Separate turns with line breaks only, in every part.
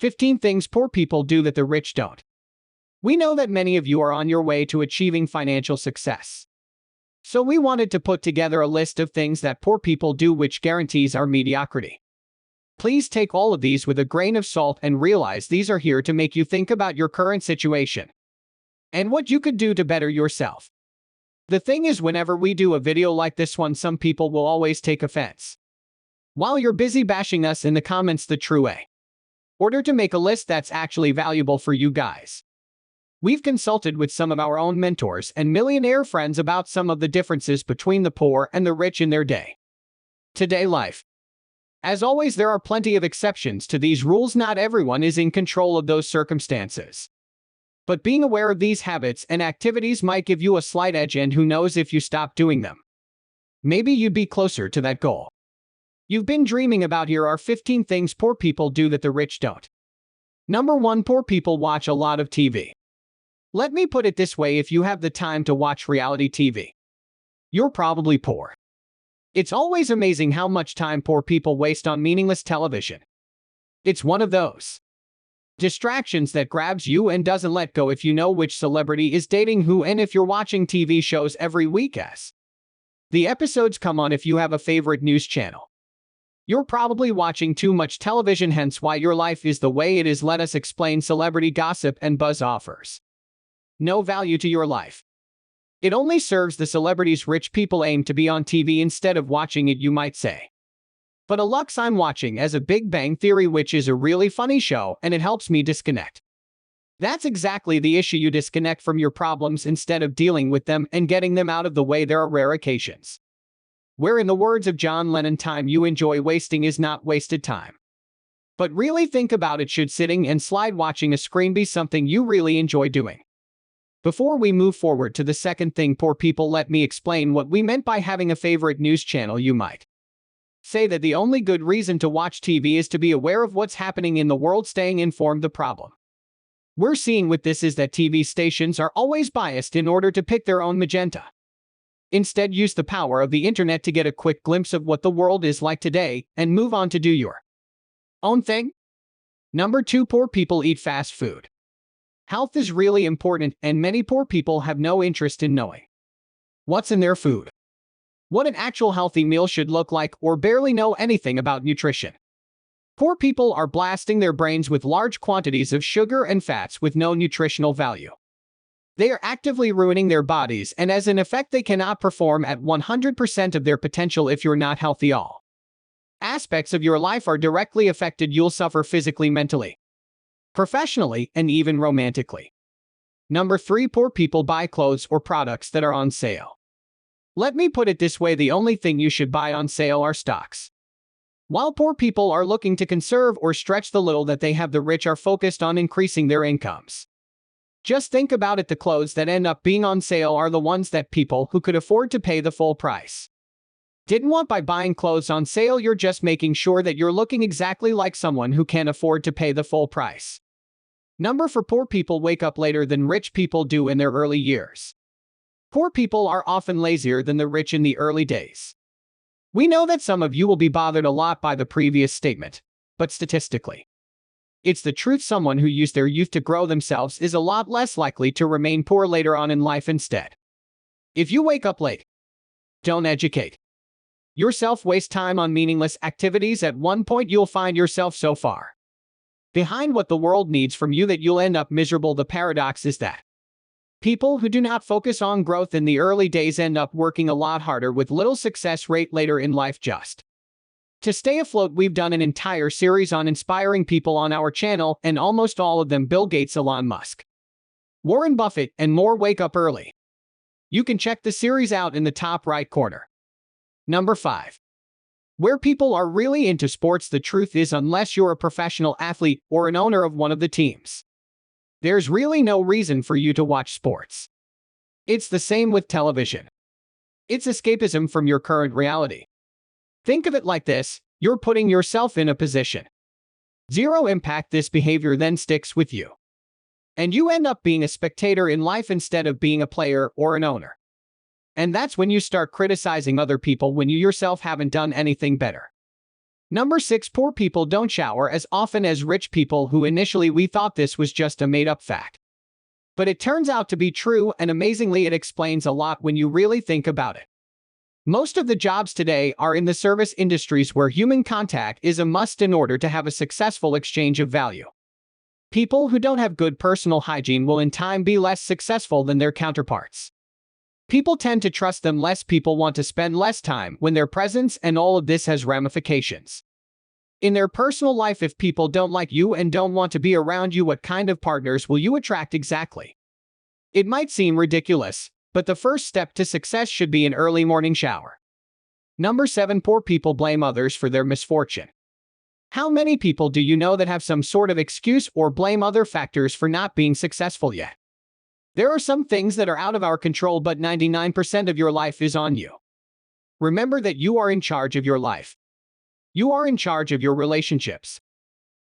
15 things poor people do that the rich don't. We know that many of you are on your way to achieving financial success. So we wanted to put together a list of things that poor people do which guarantees our mediocrity. Please take all of these with a grain of salt and realize these are here to make you think about your current situation and what you could do to better yourself. The thing is, whenever we do a video like this one, some people will always take offense. While you're busy bashing us in the comments the true way. Order to make a list that's actually valuable for you guys. We've consulted with some of our own mentors and millionaire friends about some of the differences between the poor and the rich in their day-to-day life. As always, there are plenty of exceptions to these rules. Not everyone is in control of those circumstances. But being aware of these habits and activities might give you a slight edge, and who knows, if you stop doing them, maybe you'd be closer to that goal you've been dreaming about. Here are 15 things poor people do that the rich don't. Number 1. Poor people watch a lot of TV. Let me put it this way: if you have the time to watch reality TV, you're probably poor. It's always amazing how much time poor people waste on meaningless television. It's one of those distractions that grabs you and doesn't let go. If you know which celebrity is dating who, and if you're watching TV shows every week as the episodes come on, if you have a favorite news channel, you're probably watching too much television, hence why your life is the way it is. Let us explain: celebrity gossip and buzz offers no value to your life. It only serves the celebrities. Rich people aim to be on TV instead of watching it, you might say. But alas, I'm watching as a Big Bang Theory, which is a really funny show, and it helps me disconnect. That's exactly the issue. You disconnect from your problems instead of dealing with them and getting them out of the way. There are rare occasions where, in the words of John Lennon, time you enjoy wasting is not wasted time. But really think about it, should sitting and slide watching a screen be something you really enjoy doing? Before we move forward to the second thing poor people, let me explain what we meant by having a favorite news channel. You might say that the only good reason to watch TV is to be aware of what's happening in the world. Staying informed. The problem we're seeing with this is that TV stations are always biased in order to pick their own magenta. Instead, use the power of the internet to get a quick glimpse of what the world is like today and move on to do your own thing. Number 2. Poor people eat fast food. Health is really important, and many poor people have no interest in knowing what's in their food, what an actual healthy meal should look like, or barely know anything about nutrition. Poor people are blasting their brains with large quantities of sugar and fats with no nutritional value. They are actively ruining their bodies, and as an effect, they cannot perform at 100% of their potential. If you're not healthy, all aspects of your life are directly affected. You'll suffer physically, mentally, professionally, and even romantically. Number 3. Poor people buy clothes or products that are on sale. Let me put it this way: the only thing you should buy on sale are stocks. While poor people are looking to conserve or stretch the little that they have, the rich are focused on increasing their incomes. Just think about it: the clothes that end up being on sale are the ones that people who could afford to pay the full price didn't want. By buying clothes on sale, you're just making sure that you're looking exactly like someone who can afford to pay the full price. Number 4. Poor people wake up later than rich people do in their early years. Poor people are often lazier than the rich in the early days. We know that some of you will be bothered a lot by the previous statement, but statistically, it's the truth. Someone who used their youth to grow themselves is a lot less likely to remain poor later on in life. Instead, if you wake up late, don't educate yourself, waste time on meaningless activities. At one point, you'll find yourself so far behind what the world needs from you that you'll end up miserable. The paradox is that people who do not focus on growth in the early days end up working a lot harder with little success rate later in life. Just to stay afloat, we've done an entire series on inspiring people on our channel, and almost all of them Bill Gates, Elon Musk, Warren Buffett, and more wake up early. You can check the series out in the top right corner. Number 5. Where people are really into sports. The truth is, unless you're a professional athlete or an owner of one of the teams, there's really no reason for you to watch sports. It's the same with television. It's escapism from your current reality. Think of it like this: you're putting yourself in a position zero impact. This behavior then sticks with you, and you end up being a spectator in life instead of being a player or an owner. And that's when you start criticizing other people when you yourself haven't done anything better. Number 6. Poor people don't shower as often as rich people who initially we thought this was just a made-up fact. But it turns out to be true, and amazingly it explains a lot when you really think about it. Most of the jobs today are in the service industries where human contact is a must in order to have a successful exchange of value. People who don't have good personal hygiene will in time be less successful than their counterparts. People tend to trust them less. People want to spend less time when their presence, and all of this has ramifications in their personal life. If people don't like you and don't want to be around you, what kind of partners will you attract exactly? It might seem ridiculous, but the first step to success should be an early morning shower. Number 7. Poor people blame others for their misfortune. How many people do you know that have some sort of excuse or blame other factors for not being successful yet? There are some things that are out of our control, but 99% of your life is on you. Remember that you are in charge of your life. You are in charge of your relationships.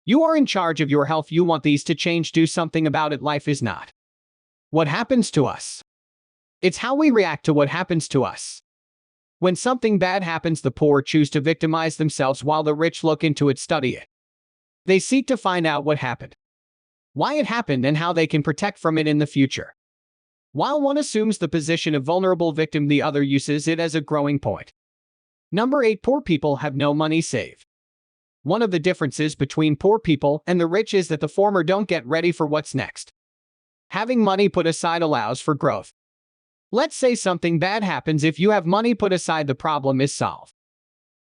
You are in charge of your health. You want these to change, do something about it. Life is not what happens to us. It's how we react to what happens to us. When something bad happens, the poor choose to victimize themselves while the rich look into it, study it. They seek to find out what happened, why it happened, and how they can protect from it in the future. While one assumes the position of vulnerable victim, the other uses it as a growing point. Number 8. Poor people have no money saved. One of the differences between poor people and the rich is that the former don't get ready for what's next. Having money put aside allows for growth. Let's say something bad happens. If you have money put aside, the problem is solved,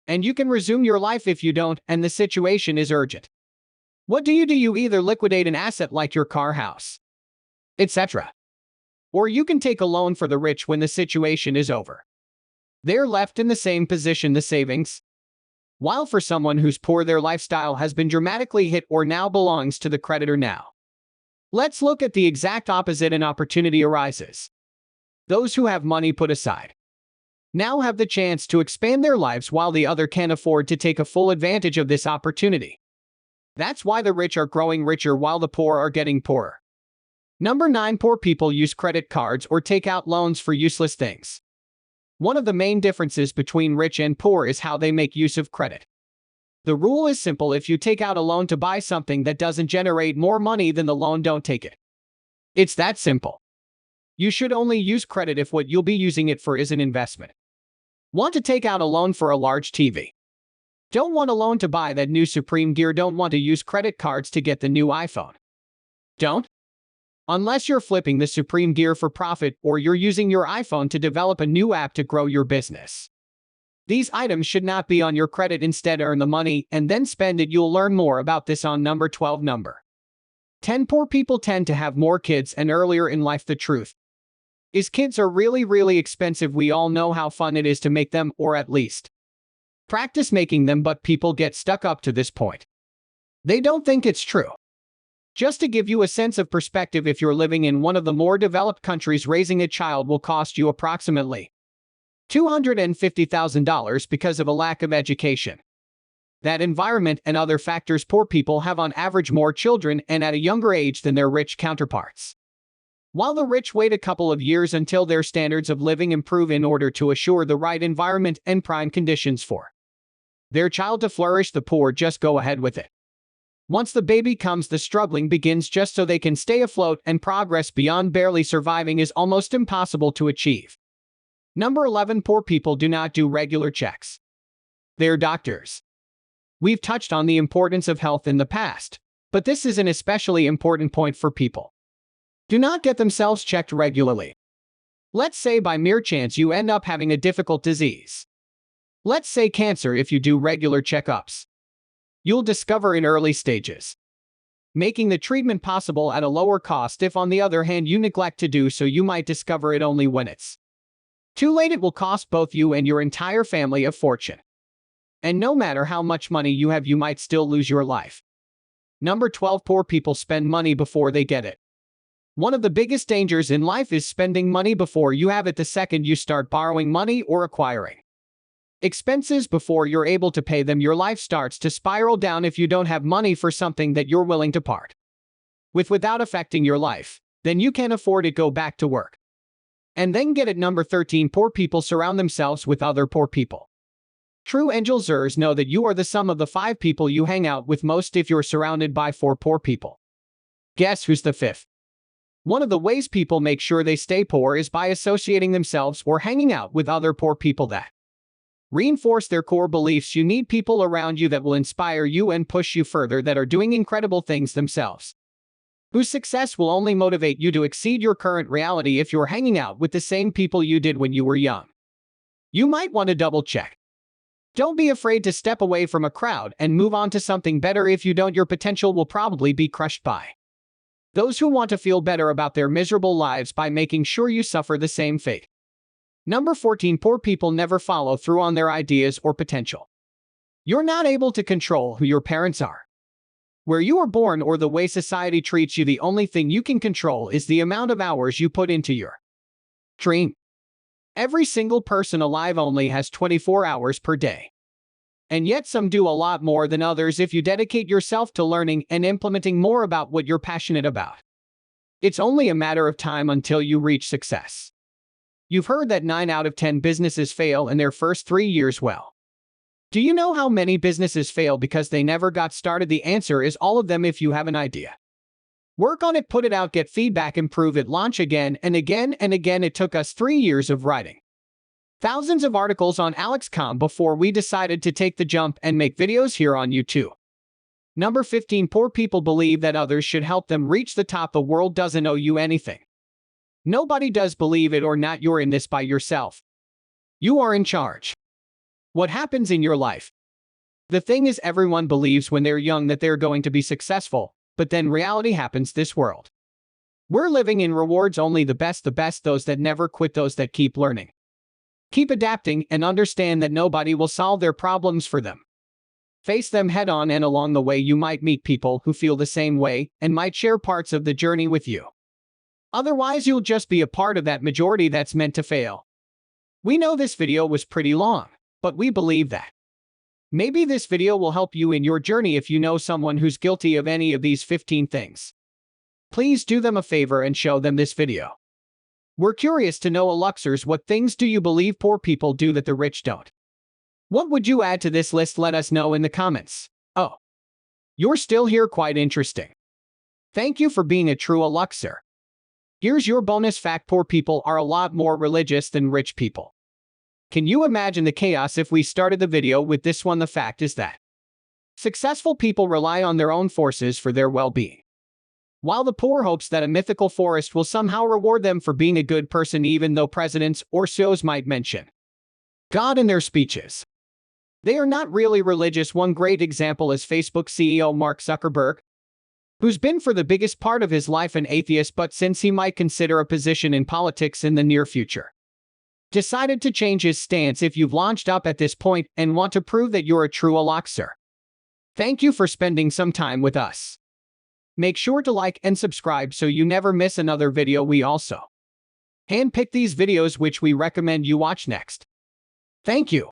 and you can resume your life. If you don't, and the situation is urgent, what do? You either liquidate an asset like your car, house, etc., or you can take a loan. For the rich, when the situation is over, they're left in the same position, the savings. While for someone who's poor, their lifestyle has been dramatically hit or now belongs to the creditor. Now, let's look at the exact opposite. An opportunity arises. Those who have money put aside now have the chance to expand their lives, while the other can't afford to take a full advantage of this opportunity. That's why the rich are growing richer while the poor are getting poorer. Number 9. Poor people use credit cards or take out loans for useless things. One of the main differences between rich and poor is how they make use of credit. The rule is simple: if you take out a loan to buy something that doesn't generate more money than the loan, don't take it. It's that simple. You should only use credit if what you'll be using it for is an investment. Want to take out a loan for a large TV? Don't want a loan to buy that new Supreme gear? Don't want to use credit cards to get the new iPhone? Don't? Unless you're flipping the Supreme gear for profit, or you're using your iPhone to develop a new app to grow your business. These items should not be on your credit. Instead, earn the money and then spend it. You'll learn more about this on number 12. Number 10. Poor people tend to have more kids and earlier in life. The truth is, kids are really expensive. We all know how fun it is to make them, or at least practice making them, but people get stuck up to this point. They don't think it's true. Just to give you a sense of perspective, if you're living in one of the more developed countries, raising a child will cost you approximately $250,000 because of a lack of education. That environment and other factors, poor people have on average more children and at a younger age than their rich counterparts. While the rich wait a couple of years until their standards of living improve in order to assure the right environment and prime conditions for their child to flourish, the poor just go ahead with it. Once the baby comes, the struggling begins. Just so they can stay afloat, and progress beyond barely surviving is almost impossible to achieve. Number 11. Poor people do not do regular checks. They're doctors. We've touched on the importance of health in the past, but this is an especially important point for people do not get themselves checked regularly. Let's say by mere chance you end up having a difficult disease. Let's say cancer. If you do regular checkups, you'll discover in early stages, making the treatment possible at a lower cost. If on the other hand you neglect to do so, you might discover it only when it's too late. It will cost both you and your entire family a fortune. And no matter how much money you have, you might still lose your life. Number 12. Poor people spend money before they get it. One of the biggest dangers in life is spending money before you have it. The second you start borrowing money or acquiring expenses before you're able to pay them, your life starts to spiral down. If you don't have money for something that you're willing to part with without affecting your life, then you can't afford it. Go back to work and then get it. Number 13. Poor people surround themselves with other poor people. True angels know that you are the sum of the 5 people you hang out with most if you're surrounded by 4 poor people. Guess who's the 5th? One of the ways people make sure they stay poor is by associating themselves or hanging out with other poor people that reinforce their core beliefs. You need people around you that will inspire you and push you further, that are doing incredible things themselves, whose success will only motivate you to exceed your current reality. If you're hanging out with the same people you did when you were young, you might want to double check. Don't be afraid to step away from a crowd and move on to something better. If you don't, your potential will probably be crushed by those who want to feel better about their miserable lives by making sure you suffer the same fate. Number 14. Poor people never follow through on their ideas or potential. You're not able to control who your parents are, where you were born, or the way society treats you. The only thing you can control is the amount of hours you put into your dream. Every single person alive only has 24 hours per day. And yet some do a lot more than others. If you dedicate yourself to learning and implementing more about what you're passionate about, it's only a matter of time until you reach success. You've heard that 9 out of 10 businesses fail in their first 3 years. Well, do you know how many businesses fail because they never got started? The answer is all of them. If you have an idea, work on it, put it out, get feedback, improve it, launch again and again and again. It took us 3 years of writing thousands of articles on Alex.com before we decided to take the jump and make videos here on YouTube. Number 15. Poor people believe that others should help them reach the top. The world doesn't owe you anything. Nobody does. Believe it or not, you're in this by yourself. You are in charge. What happens in your life? The thing is, everyone believes when they're young that they're going to be successful, but then reality happens. This world we're living in rewards only the best, those that never quit, those that keep learning, keep adapting, and understand that nobody will solve their problems for them. Face them head on, and along the way you might meet people who feel the same way and might share parts of the journey with you. Otherwise, you'll just be a part of that majority that's meant to fail. We know this video was pretty long, but we believe that maybe this video will help you in your journey. If you know someone who's guilty of any of these 15 things, please do them a favor and show them this video. We're curious to know, Aluxers, what things do you believe poor people do that the rich don't? What would you add to this list? Let us know in the comments. Oh, you're still here? Quite interesting. Thank you for being a true Aluxer. Here's your bonus fact. Poor people are a lot more religious than rich people. Can you imagine the chaos if we started the video with this one? The fact is that successful people rely on their own forces for their well-being, while the poor hopes that a mythical forest will somehow reward them for being a good person. Even though presidents or CEOs might mention God in their speeches, they are not really religious. One great example is Facebook CEO Mark Zuckerberg, who's been for the biggest part of his life an atheist, but since he might consider a position in politics in the near future, decided to change his stance. If you've launched up at this point and want to prove that you're a true Aluxer, thank you for spending some time with us. Make sure to like and subscribe so you never miss another video. We also handpick these videos which we recommend you watch next. Thank you.